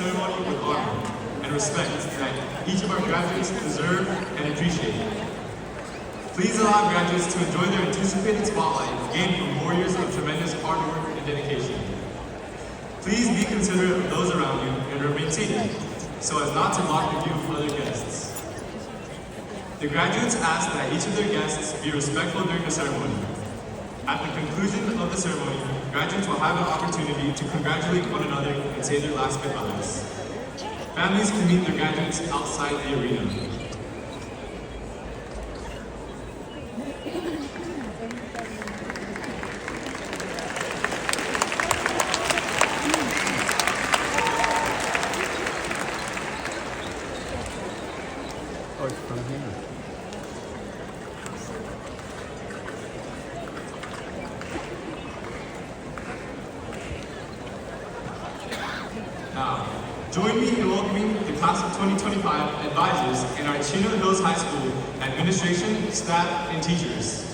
ceremony with honor and respect that each of our graduates deserve and appreciate. Please allow graduates to enjoy their anticipated spotlight gained from 4 years of tremendous hard work and dedication. Please be considerate of those around you and remain seated, so as not to block the view of other guests. The graduates ask that each of their guests be respectful during the ceremony. At the conclusion of the ceremony, graduates will have an opportunity to congratulate one another and say their last goodbyes. Families can meet their graduates outside the arena. Oh, it's from here. Now, join me in welcoming the class of 2025 advisors in our Chino Hills High School administration, staff, and teachers.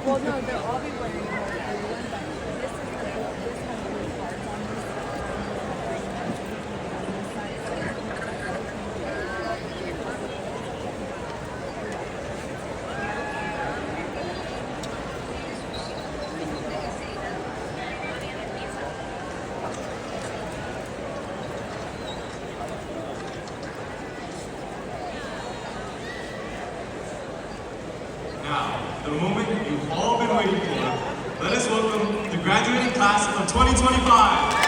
Well, no, they'll all be wearing more everyone, but this has blue hearts on this Now, the moment you've all been waiting for, let us welcome the graduating class of 2025.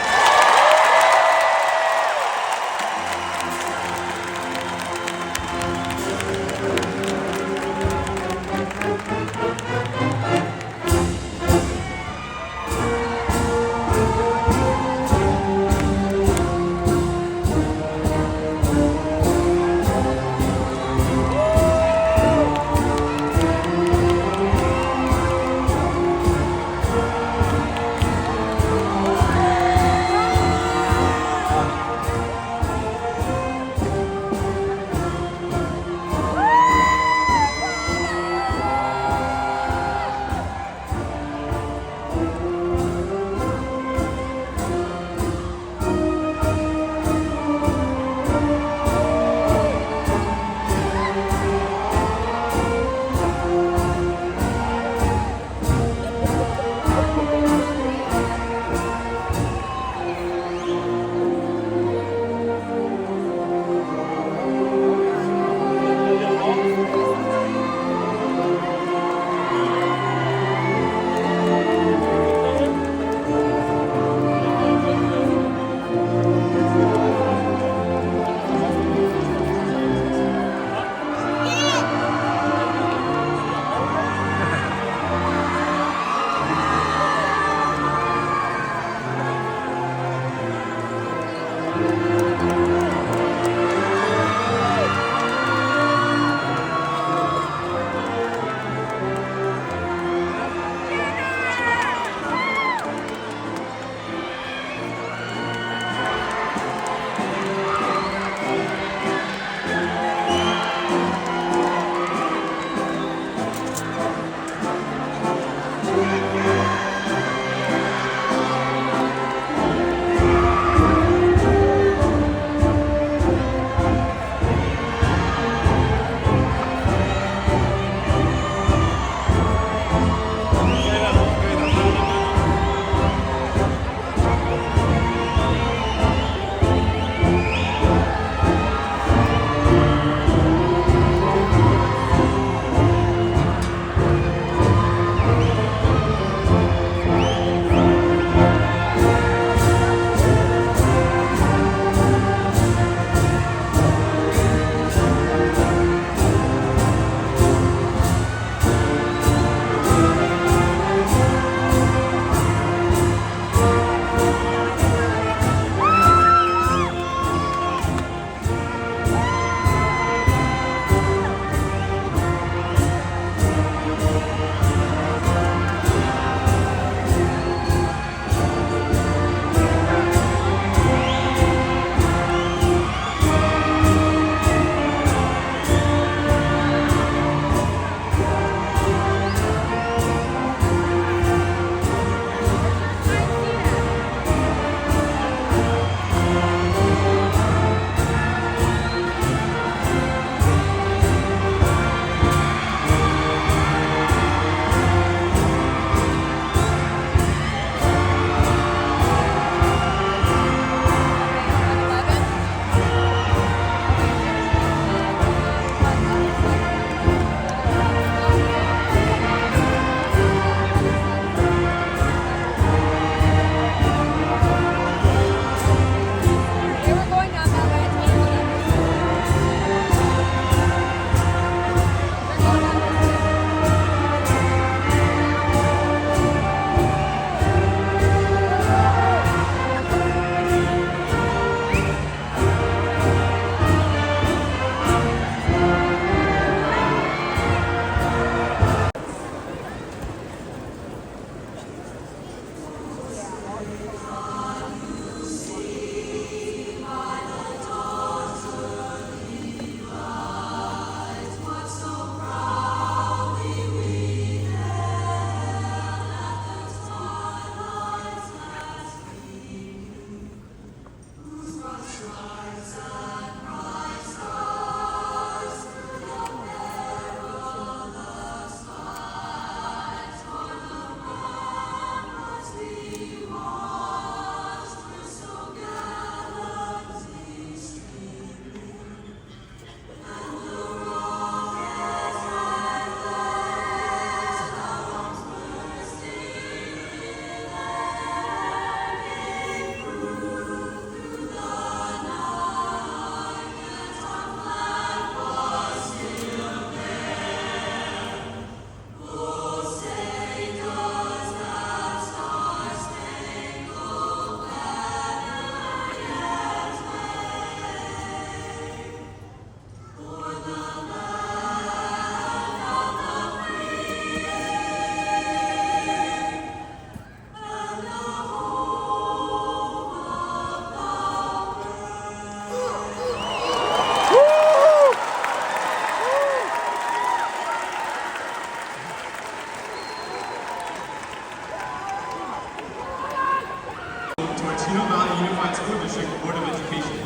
Chino Unified School District Board of Education.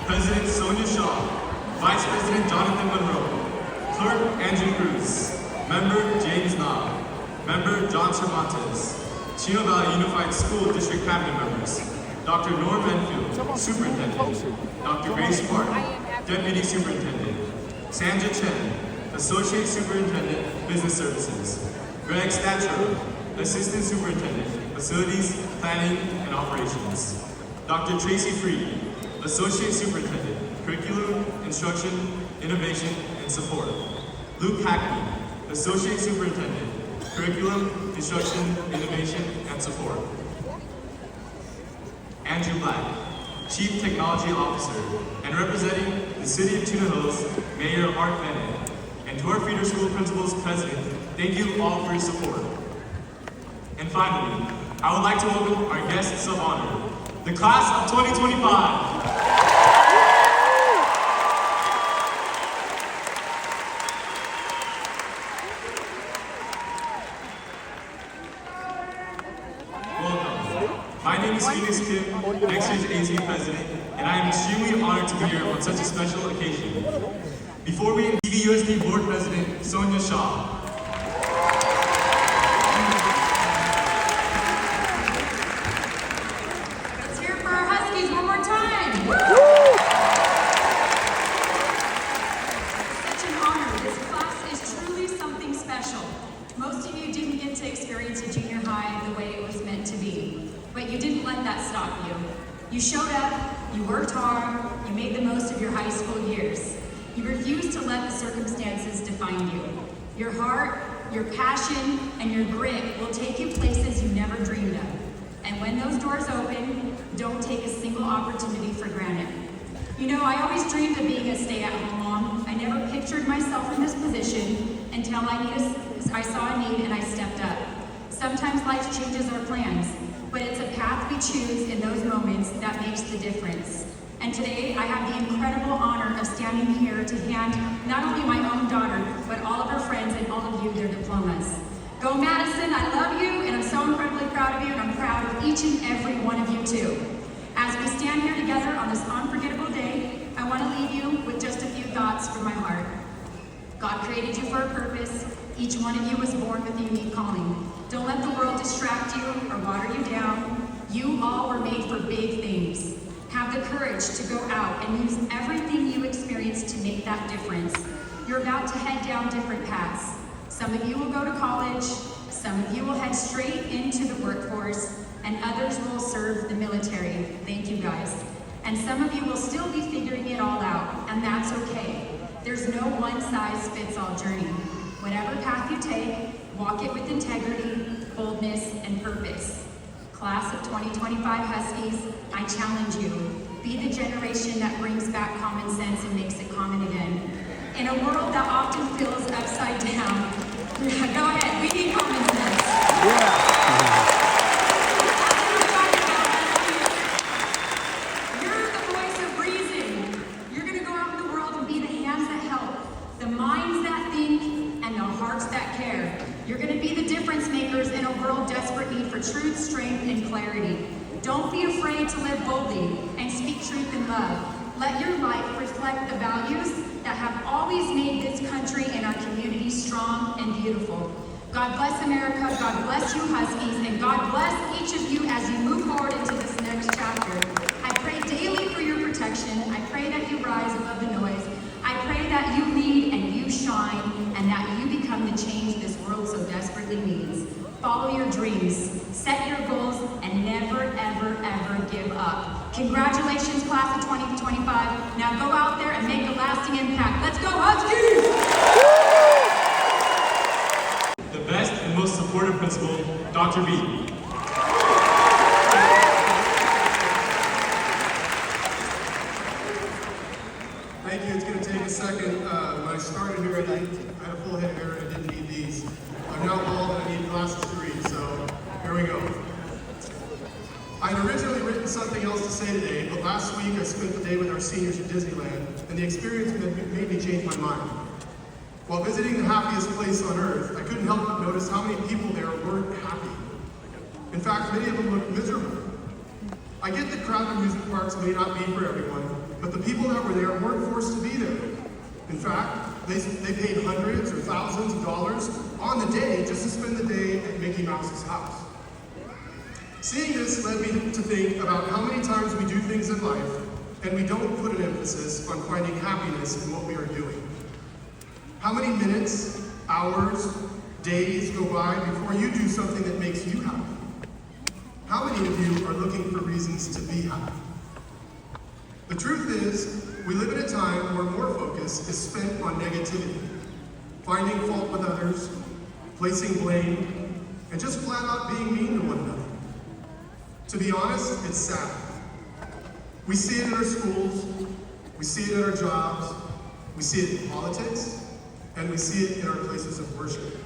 President Sonia Shaw. Vice President Jonathan Monroe. Clerk Andrew Cruz. Member James Knob. Member John Cervantes. Chino Valley Unified School District Cabinet members. Dr. Norm Enfield, Superintendent. Dr. Grace Park, Deputy Superintendent. Sandra Chen, Associate Superintendent, Business Services. Greg Statro, Assistant Superintendent, Facilities, Planning, and Operations. Dr. Tracy Freed, Associate Superintendent, Curriculum, Instruction, Innovation, and Support. Luke Hackney, Associate Superintendent, Curriculum, Instruction, Innovation, and Support. Andrew Black, Chief Technology Officer, and representing the City of Chino Hills, Mayor Art Bennett. And to our feeder school principals, President, thank you all for your support. And finally, I would like to welcome our guests of honor, the class of 2025. My name is Phoenix Kim, next year's AZ President, and I am extremely honored to be here on such a special occasion. Before we TVUSD Board President Sonia Shaw. Let's hear it for our Huskies one more time. Such an honor. This class is truly something special. Most of you didn't get to experience a junior high the way it was meant to be. But you didn't let that stop you. You showed up, you worked hard, you made the most of your high school years. You refused to let the circumstances define you. Your heart, your passion, and your grit will take you places you never dreamed of. And when those doors open, don't take a single opportunity for granted. You know, I always dreamed of being a stay-at-home mom. I never pictured myself in this position until I saw a need and I stepped up. Sometimes life changes our plans, but it's a path we choose in those moments that makes the difference. And today, I have the incredible honor of standing here to hand not only my own daughter, but all of her friends and all of you their diplomas. Go Madison, I love you, and I'm so incredibly proud of you, and I'm proud of each and every one of you too. As we stand here together on this unforgettable day, I want to leave you with just a few thoughts from my heart. God created you for a purpose. Each one of you was born with a unique calling. Don't let the world distract you or water you down. You all were made for big things. Have the courage to go out and use everything you experience to make that difference. You're about to head down different paths. Some of you will go to college, some of you will head straight into the workforce, and others will serve the military. Thank you guys. And some of you will still be figuring it all out, and that's okay. There's no one-size-fits-all journey. Whatever path you take, walk it with integrity, boldness, and purpose. Class of 2025 Huskies, I challenge you. Be the generation that brings back common sense and makes it common again. In a world that often feels upside down, go ahead, we need common sense. You're the voice of reason. You're gonna go out in the world and be the hands that help, the minds that think, and the hearts that care. You're gonna be the difference makers in a world desperate need for truth, strength, and clarity. Don't be afraid to live boldly and speak truth in love. Let your life reflect the values that have always made this country and our community strong and beautiful. God bless America, God bless you Huskies, and God bless each of you as you move forward into this next chapter. I pray daily for your protection. I pray that you rise above the noise. I pray that you lead and you shine, and that you become the change this world so desperately needs. Follow your dreams, set your goals, and never, ever, ever give up. Congratulations, class of 2025. Now go out there and make a lasting impact. Let's go, Huskies! The best and most supportive principal, Dr. B. Thank you. It's going to take a second. When I started here, I had a full head of hair and I didn't need these. I'm now bald and I need glasses to read, so here we go. I had originally written something else to say today, but last week I spent the day with our seniors at Disneyland, and the experience made me change my mind. While visiting the happiest place on earth, I couldn't help but notice how many people there weren't happy. In fact, many of them looked miserable. I get that crowd amusement parks may not be for everyone, but the people that were there weren't forced to be there. In fact, they paid hundreds or thousands of dollars on the day just to spend the day at Mickey Mouse's house. Seeing this led me to think about how many times we do things in life and we don't put an emphasis on finding happiness in what we are doing. How many minutes, hours, days go by before you do something that makes you happy? How many of you are looking for reasons to be happy? The truth is, we live in a time where more focus is spent on negativity, finding fault with others, placing blame, and just flat out being mean to one another. To be honest, it's sad. We see it in our schools, we see it in our jobs, we see it in politics, and we see it in our places of worship.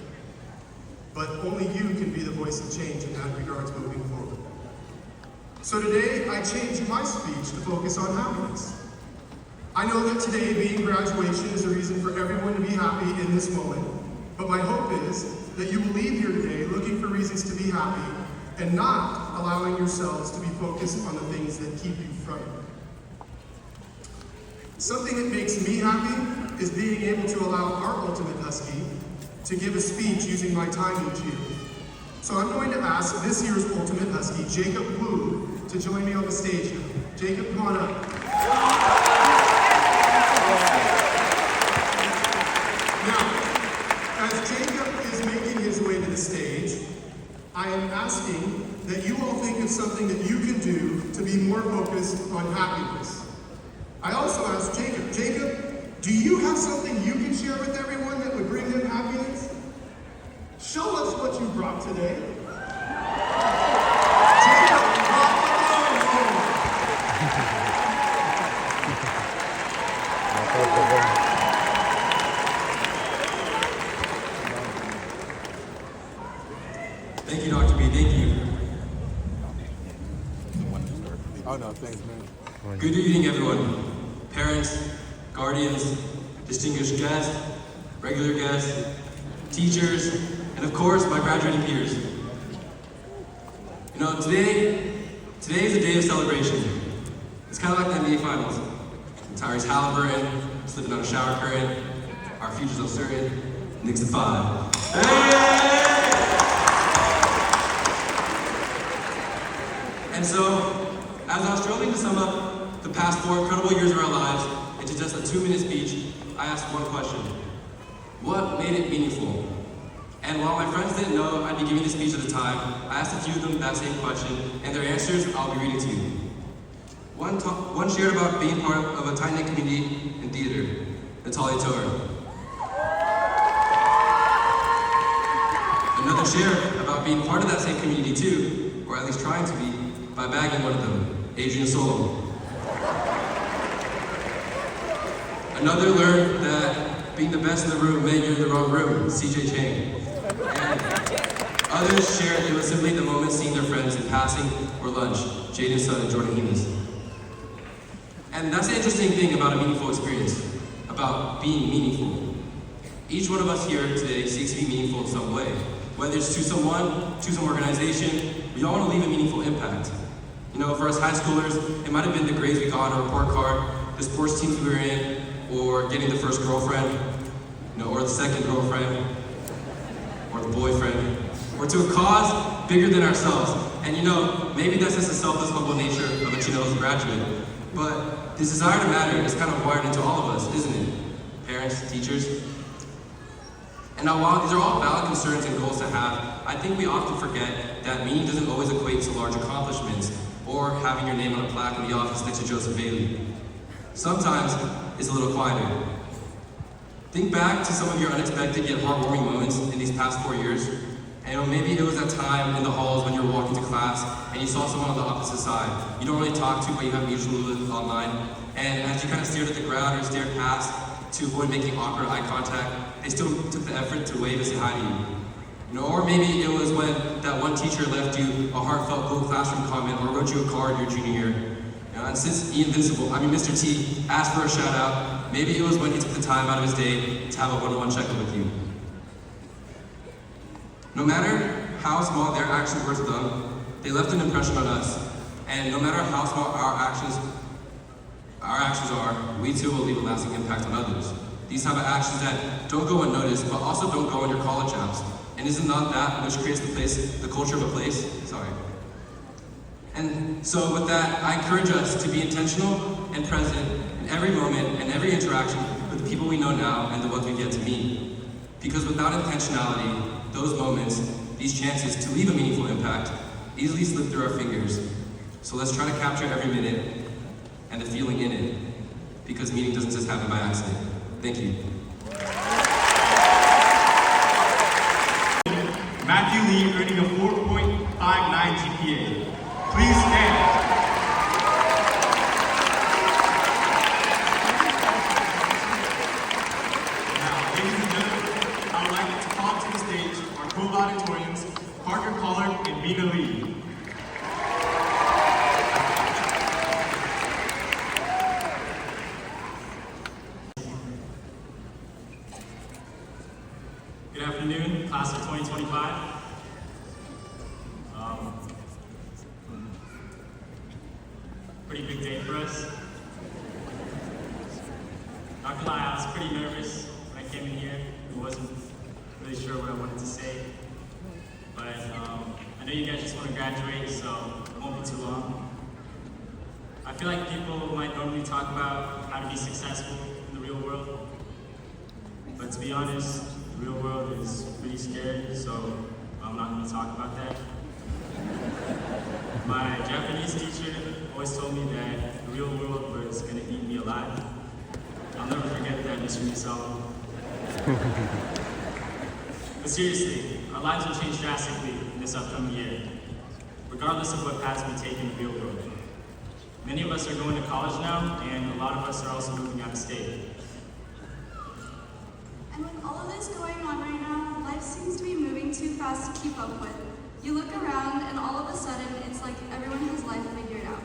But only you can be the voice of change in that regards moving forward. So today, I changed my speech to focus on happiness. I know that today being graduation is a reason for everyone to be happy in this moment, but my hope is that you will leave here today looking for reasons to be happy and not allowing yourselves to be focused on the things that keep you from it. Something that makes me happy is being able to allow our Ultimate Husky to give a speech using my time each year. So I'm going to ask this year's Ultimate Husky, Jacob Wu, to join me on the stage now. Jacob, come on up. Now, as Jacob is making his way to the stage, I am asking that you all think of something that you can do to be more focused on happiness. I also asked Jacob, do you have something you can share with everyone that would bring them happiness? Show us what you brought today. Jacob brought the phone. Thank you, Dr. B. Thank you. Oh no, thanks, man. Good evening, everyone. Parents, guardians, distinguished guests, regular guests, teachers, and of course, my graduating peers. You know, today is a day of celebration. It's kind of like the NBA Finals. Tyrese Halliburton, slipping on a shower curtain, our future's uncertain, Knicks at 5. Hey! And so, as I was struggling to sum up the past 4 incredible years of our lives into just a 2-minute speech, I asked one question. What made it meaningful? And while my friends didn't know I'd be giving this speech at the time, I asked a few of them that same question, and their answers I'll be reading to you. One shared about being part of a tight-knit community in theater, Natalia Torre. Another shared about being part of that same community too, or at least trying to be, by bagging one of them, Adrian Solo. Another learned that being the best in the room meant you're in the wrong room, CJ Chang. And others shared it was simply the moment seeing their friends in passing or lunch, Jaden's son and Jordan Hemus. And that's the interesting thing about a meaningful experience, about being meaningful. Each one of us here today seeks to be meaningful in some way. Whether it's to someone, to some organization, we all want to leave a meaningful impact. You know, for us high schoolers, it might have been the grades we got on a report card, the sports teams we were in, or getting the first girlfriend, you know, or the second girlfriend, or the boyfriend, or to a cause bigger than ourselves. And you know, maybe that's just the selfless, humble nature of a Chino graduate. But this desire to matter is kind of wired into all of us, isn't it? Parents, teachers. And now while these are all valid concerns and goals to have, I think we often forget that meaning doesn't always equate to large accomplishments or having your name on a plaque in the office next to Joseph Bailey. Sometimes it's a little quieter. Think back to some of your unexpected yet heartwarming moments in these past 4 years. And maybe it was that time in the halls when you were walking to class and you saw someone on the opposite side. You don't really talk to, but you have mutual with online. And as you kind of stared at the ground or stared past to avoid making awkward eye contact, they still took the effort to wave and say hi to you. You know, or maybe it was when that one teacher left you a heartfelt Google Classroom comment or wrote you a card your junior year. You know, and since Mr. T asked for a shout out, maybe it was when he took the time out of his day to have a one-on-one check-in with you. No matter how small their actions were to them, they left an impression on us. And no matter how small our actions are, we too will leave a lasting impact on others. These type of actions that don't go unnoticed, but also don't go on your college apps. And isn't not that which creates the culture of a place? Sorry. And so with that, I encourage us to be intentional and present in every moment and every interaction with the people we know now and the ones we get to meet. Because without intentionality, those moments, these chances to leave a meaningful impact, easily slip through our fingers. So let's try to capture every minute and the feeling in it, because meaning doesn't just happen by accident. Thank you. Matthew Lee earning a 4.59 GPA. Please stand. Now, ladies and gentlemen, I would like to call to the stage our co-valedictorians, Parker Pollard and Mina Lee. Good afternoon, class of 2025. Pretty big day for us. Not gonna lie, I was pretty nervous when I came in here. I wasn't really sure what I wanted to say. But I know you guys just want to graduate, so it won't be too long. I feel like people might normally talk about how to be successful in the real world. But to be honest, the real world is pretty scary, so I'm not going to talk about that. My Japanese teacher always told me that the real world was going to eat me alive. I'll never forget that, Mr. Misawa. But seriously, our lives will change drastically in this upcoming year, regardless of what paths we take in the real world. Many of us are going to college now, and a lot of us are also moving out of state. And with all of this going on right now, life seems to be moving too fast to keep up with. You look around and all of a sudden, it's like everyone has life figured out.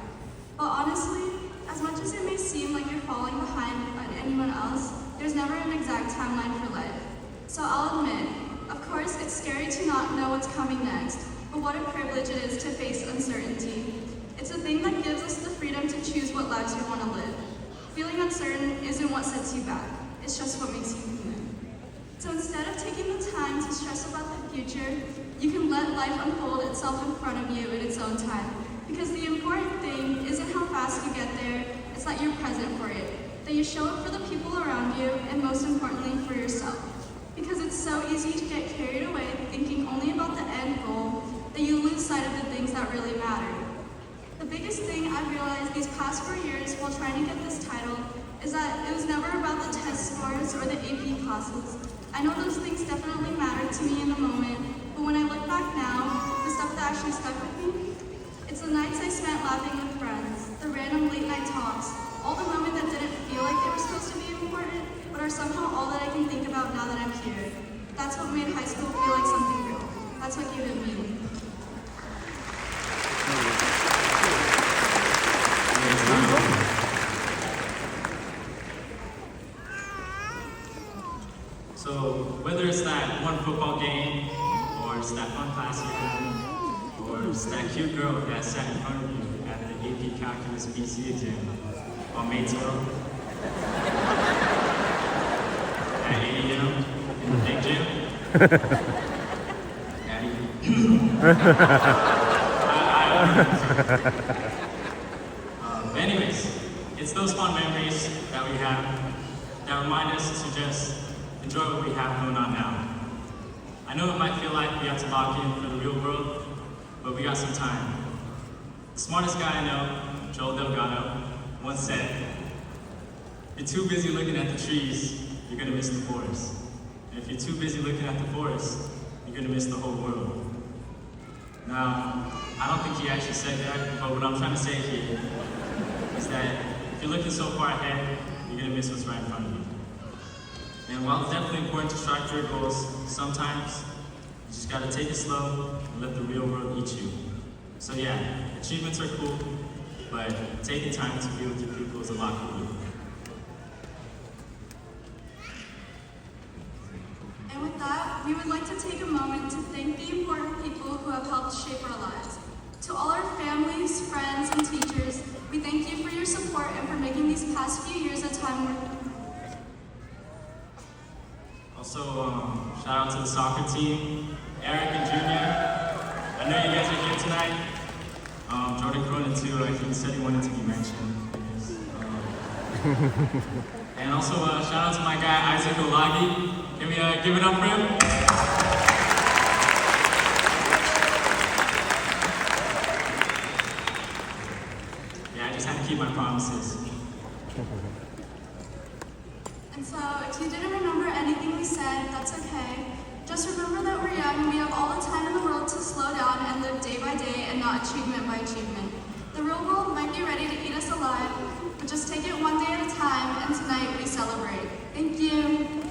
But honestly, as much as it may seem like you're falling behind on anyone else, there's never an exact timeline for life. So I'll admit, of course, it's scary to not know what's coming next, but what a privilege it is to face uncertainty. It's a thing that gives us the freedom to choose what lives we want to live. Feeling uncertain isn't what sets you back, it's just what makes you human. So instead of taking the time to stress about the future, you can let life unfold itself in front of you in its own time. Because the important thing isn't how fast you get there, it's that you're present for it. That you show up for the people around you, and most importantly, for yourself. Because it's so easy to get carried away thinking only about the end goal, that you lose sight of the things that really matter. The biggest thing I've realized these past 4 years while trying to get this title is that it was never about the test scores or the AP classes. I know those things definitely mattered to me in the moment, but when I look back now, the stuff that actually stuck with me, it's the nights I spent laughing with friends, the random late night talks, all the moments that didn't feel like they were supposed to be important, but are somehow all that I can think about now that I'm here. That's what made high school feel like something real. That's what gave it meaning. So whether it's that one football game, or it's that fun class you had, or it's that cute girl that sat in front of you at the AP Calculus BC exam on May 12th, at 8 a.m. in the big gym, but anyways, it's those fun memories that we have that remind us to just enjoy what we have going on now. I know it might feel like we have to lock in for the real world, but we got some time. The smartest guy I know, Joel Delgado, once said, if you're too busy looking at the trees, you're gonna miss the forest. And if you're too busy looking at the forest, you're gonna miss the whole world. Now, I don't think he actually said that, but what I'm trying to say here is that if you're looking so far ahead, you're gonna miss what's right in front of you. And while it's definitely important to strive for your goals, sometimes you just gotta take it slow and let the real world eat you. So yeah, achievements are cool, but taking time to be with your people is a lot cooler. And with that, we would like to take a moment to thank the important people who have helped shape our lives. To all our families, friends, and support and for making these past few years a time worth. Also, shout out to the soccer team, Eric and Junior. I know you guys are here tonight. Jordan Cronin too, he said he wanted to be mentioned. And also, shout out to my guy, Isaac Olagi. Can we give it up for him? Yeah, I just had to keep my promises. And so, if you didn't remember anything we said, that's okay. Just remember that we're young and we have all the time in the world to slow down and live day by day and not achievement by achievement. The real world might be ready to eat us alive, but just take it one day at a time, and tonight we celebrate. Thank you.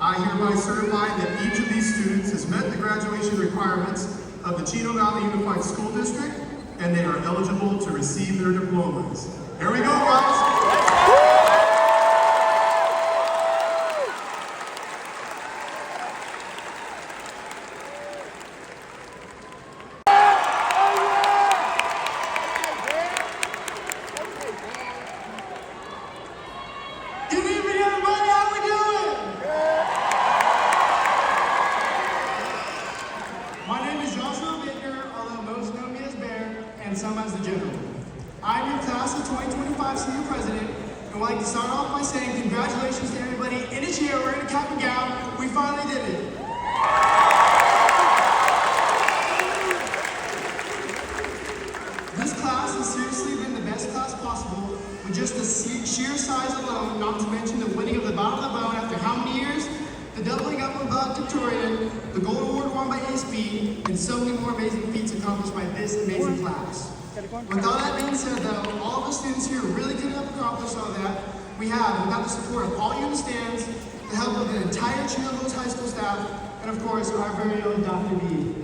I hereby certify that each of these students has met the graduation requirements of the Chino Valley Unified School District, and they are eligible to receive their diplomas. Here we go, guys. And some as the general. I'm your class of 2025 senior president, And I'd like to start off by saying congratulations to everybody in a chair wearing a cap and gown. We finally did it. This class has seriously been the best class possible, with just the sheer size alone, not to mention the winning of the Battle of the Bone after how many years? The doubling up of Valedictorian, the gold award won by ASB, and so many more amazing feats accomplished by this amazing class. With all that being said though, all of the students here really couldn't have accomplished all that we have without the support of all you in the stands, the help of the entire Chino High School staff, and of course our very own Dr. B.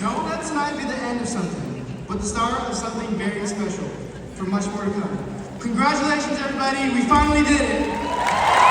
Don't let tonight be the end of something, but the start of something very special, for much more to come. Congratulations everybody, we finally did it!